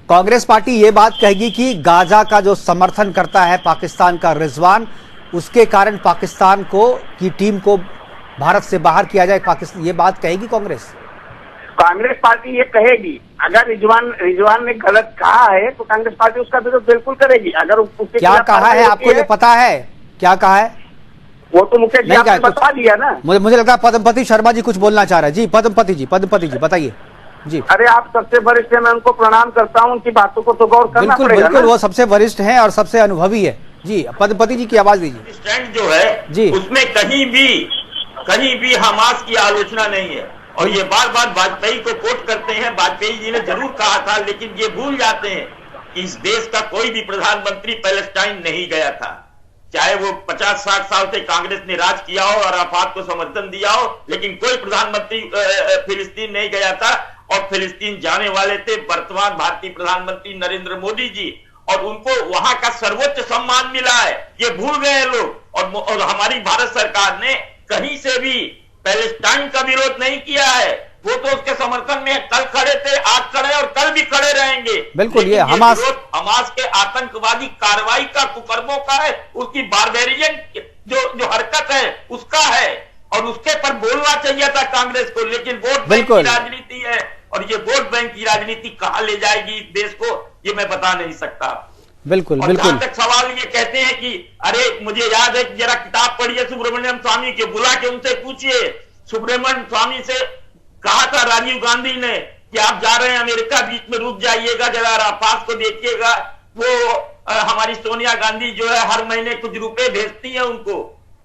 कांग्रेस पार्टी ये बात कहेगी कि गाजा का जो समर्थन करता है पाकिस्तान का रिजवान, उसके कारण पाकिस्तान को की टीम को भारत से बाहर किया जाए, पाकिस्तान, ये बात कहेगी कांग्रेस? कांग्रेस पार्टी ये कहेगी। अगर रिजवान ने गलत कहा है तो कांग्रेस पार्टी उसका विरोध बिल्कुल करेगी। अगर उसके क्या कहा है आपको ये पता है? क्या कहा है वो तो मुकेश जी आपने बता दिया ना। मुझे लगता है पद्मपति शर्मा जी कुछ बोलना चाह रहे हैं। जी पद्मपति जी बताइए जी। अरे आप सबसे वरिष्ठ हैं, मैं उनको प्रणाम करता हूं, उनकी बातों को तो गौर करना पड़ेगा। बिल्कुल, वो सबसे वरिष्ठ हैं और सबसे अनुभवी है। जी पद्मपति जी की आवाज दीजिए। स्टैंड जो है जी, उसमें कहीं भी हमास की आलोचना नहीं है। और ये बार बार वाजपेयी को कोट करते हैं। वाजपेयी जी ने जरूर कहा था, लेकिन ये भूल जाते हैं कि इस देश का कोई भी प्रधानमंत्री पैलेस्टाइन नहीं गया था। चाहे वो 50-60 साल से कांग्रेस ने राज किया हो और अराफात को समर्थन दिया हो, लेकिन कोई प्रधानमंत्री फिलिस्तीन नहीं गया था। और फिलिस्तीन जाने वाले थे वर्तमान भारतीय प्रधानमंत्री नरेंद्र मोदी जी, और उनको वहां का सर्वोच्च सम्मान मिला है। ये भूल गए लोग। और हमारी भारत सरकार ने कहीं से भी पैलेस्टाइन का विरोध नहीं किया है। वो तो उसके समर्थन में कल खड़े थे, आज खड़े और कल भी खड़े रहेंगे। बिल्कुल, ये हमास के आतंकवादी कार्रवाई का, कुकर्मों का है, उसकी बारबेरियन जो हरकत है उसका है, और उसके पर बोलना चाहिए था कांग्रेस को। लेकिन वोट बैंक की राजनीति है, और ये वोट बैंक की राजनीति कहां ले जाएगी इस देश को, ये मैं बता नहीं सकता। बिल्कुल। जहां तक सवाल ये कहते हैं कि अरे मुझे याद है, जरा किताब पढ़िए सुब्रमण्यम स्वामी के, बुला के उनसे पूछिए। सुब्रमण्यम स्वामी से कहा था राजीव गांधी ने कि आप जा रहे हैं अमेरिका, बीच में रुक जाइएगा, जरा अराफात को देखिएगा। वो हमारी सोनिया गांधी जो है हर महीने कुछ रुपए भेजती है उनको।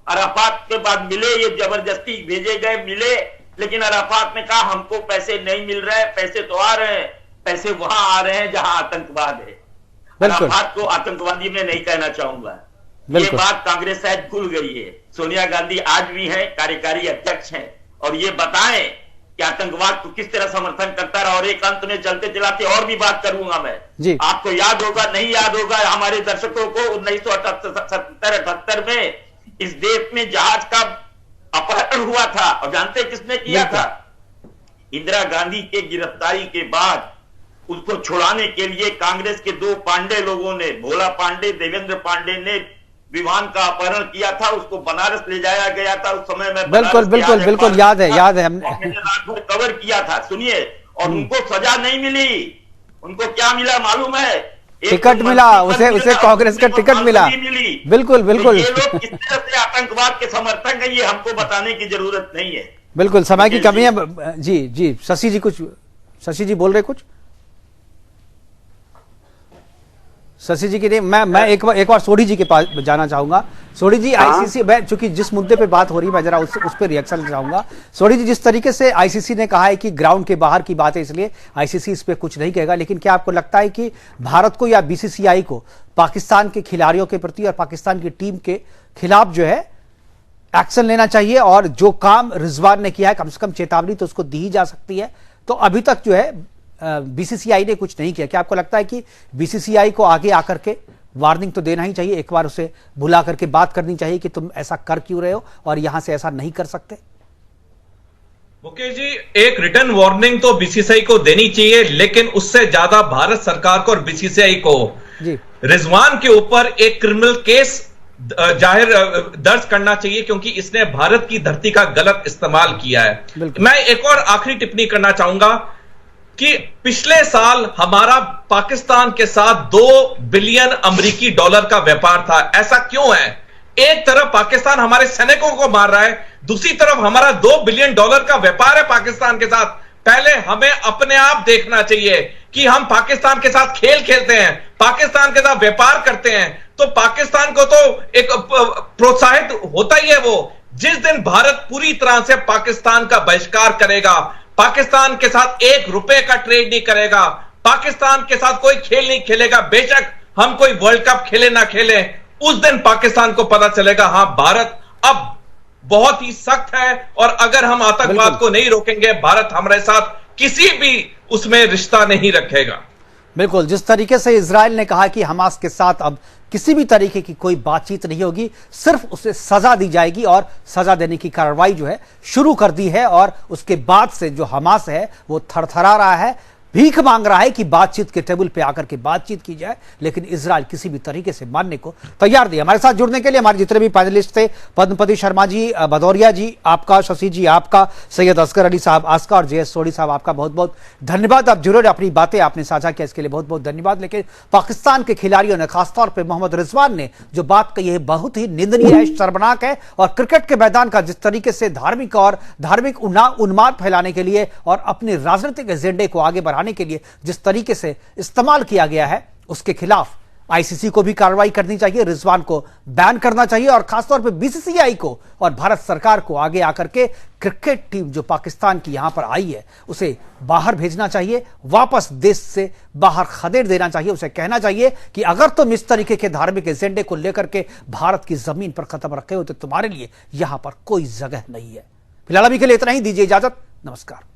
अराफात के बाद मिले, ये जबरदस्ती भेजे गए, मिले, लेकिन अराफात ने कहा हमको पैसे नहीं मिल रहे हैं। पैसे तो आ रहे हैं, पैसे वहां आ रहे हैं जहां आतंकवाद है। अराफात को आतंकवादी में नहीं कहना चाहूंगा। ये बात कांग्रेस शायद भूल गई है। सोनिया गांधी आज भी है, कार्यकारी अध्यक्ष हैं, और ये बताएं कि आतंकवाद को किस तरह समर्थन करता रहा। और एक अंत में चलते चलाते और भी बात करूंगा मैं जी। आपको याद होगा, नहीं याद होगा हमारे दर्शकों को, 1978 में इस देश में जहाज का अपहरण हुआ था, और जानते किसने किया था? इंदिरा गांधी के गिरफ्तारी के बाद उसको छुड़ाने के लिए कांग्रेस के 2 पांडे लोगों ने, भोला पांडे, देवेंद्र पांडे ने विमान का अपहरण किया था। उसको बनारस ले जाया गया था। उस समय में बिल्कुल याद है हमने रात भर कवर किया था। सुनिए, और उनको सजा नहीं मिली। उनको क्या मिला मालूम है? टिकट मिला उसे कांग्रेस का टिकट मिला। बिल्कुल ये लोग किस तरह से आतंकवाद के समर्थक है, ये हमको बताने की जरूरत नहीं है। बिल्कुल, समय की कमी है। जी शशि जी बोल रहे कुछ? शशि जी की नहीं, मैं एक बार सोढ़ी जी के पास जाना चाहूंगा। सोढ़ी जी, आईसीसी, चूंकि जिस मुद्दे पे बात हो रही है, मैं जरा उस पर रिएक्शन चाहूंगा। सोढ़ी जी, जिस तरीके से आईसीसी ने कहा है कि ग्राउंड के बाहर की बात है, इसलिए आईसीसी इस पे कुछ नहीं कहेगा, लेकिन क्या आपको लगता है कि भारत को या बीसीसीआई को पाकिस्तान के खिलाड़ियों के प्रति और पाकिस्तान की टीम के खिलाफ जो है एक्शन लेना चाहिए, और जो काम रिजवान ने किया है, कम से कम चेतावनी तो उसको दी जा सकती है? तो अभी तक जो है बीसीसीआई ने कुछ नहीं किया। क्या आपको लगता है कि बीसीसीआई को आगे आकर के वार्निंग तो देना ही चाहिए, एक बार उसे बुला करके बात करनी चाहिए कि तुम ऐसा कर क्यों रहे हो और यहां से ऐसा नहीं कर सकते? मुकेश जी, एक रिटर्न वार्निंग तो बीसीसीआई को देनी चाहिए, लेकिन उससे ज्यादा भारत सरकार को और बीसीसीआई को रिजवान के ऊपर एक क्रिमिनल केस दर्ज करना चाहिए, क्योंकि इसने भारत की धरती का गलत इस्तेमाल किया है। मैं एक और आखिरी टिप्पणी करना चाहूंगा कि पिछले साल हमारा पाकिस्तान के साथ $2 बिलियन अमेरिकी डॉलर का व्यापार था। ऐसा क्यों है? एक तरफ पाकिस्तान हमारे सैनिकों को मार रहा है, दूसरी तरफ हमारा $2 बिलियन का व्यापार है पाकिस्तान के साथ। पहले हमें अपने आप देखना चाहिए कि हम पाकिस्तान के साथ खेल खेलते हैं, पाकिस्तान के साथ व्यापार करते हैं, तो पाकिस्तान को तो एक प्रोत्साहित होता ही है वो। जिस दिन भारत पूरी तरह से पाकिस्तान का बहिष्कार करेगा, पाकिस्तान के साथ ₹1 का ट्रेड नहीं करेगा, पाकिस्तान के साथ कोई खेल नहीं खेलेगा, बेशक हम कोई वर्ल्ड कप खेले ना खेले, उस दिन पाकिस्तान को पता चलेगा हां भारत अब बहुत ही सख्त है, और अगर हम आतंकवाद को नहीं रोकेंगे, भारत हमारे साथ किसी भी उसमें रिश्ता नहीं रखेगा। बिल्कुल, जिस तरीके से इजराइल ने कहा कि हमास के साथ अब किसी भी तरीके की कोई बातचीत नहीं होगी, सिर्फ उसे सजा दी जाएगी, और सजा देने की कार्रवाई जो है शुरू कर दी है। और उसके बाद से जो हमास है वो थरथरा रहा है, भीख मांग रहा है कि बातचीत के टेबल पे आकर के बातचीत की जाए, लेकिन इजराइल किसी भी तरीके से मानने को तैयार नहीं। हमारे साथ जुड़ने के लिए हमारे जितने भी पैनलिस्ट थे, पद्मपति शर्मा जी, भदौरिया जी आपका, शशि जी आपका, सैयद असगर अली साहब आस्का और JS सोढ़ी साहब आपका बहुत बहुत धन्यवाद। आप जरूर अपनी बातें आपने साझा किया, इसके लिए बहुत बहुत धन्यवाद। लेकिन पाकिस्तान के खिलाड़ियों ने, खासतौर पर मोहम्मद रिजवान ने जो बात कही है बहुत ही निंदनीय है, शर्मनाक है। और क्रिकेट के मैदान का जिस तरीके से धार्मिक उन्माद फैलाने के लिए और अपने राजनीतिक एजेंडे को आगे बढ़ाने के लिए जिस तरीके से इस्तेमाल किया गया है, उसके खिलाफ ICC को भी कार्रवाई करनी चाहिए, रिजवान को बैन करना चाहिए, और खासतौर पे BCCI को और भारत सरकार को आगे आकर के क्रिकेट टीम जो पाकिस्तान की यहां पर आई है उसे बाहर भेजना चाहिए, वापस देश से बाहर खदेड़ देना चाहिए। उसे कहना चाहिए कि अगर तुम इस तरीके के धार्मिक एजेंडे को लेकर के भारत की जमीन पर कदम रखे हो तो तुम्हारे लिए यहां पर कोई जगह नहीं है। फिलहाल अभी के लिए इतना ही, दीजिए इजाजत, नमस्कार।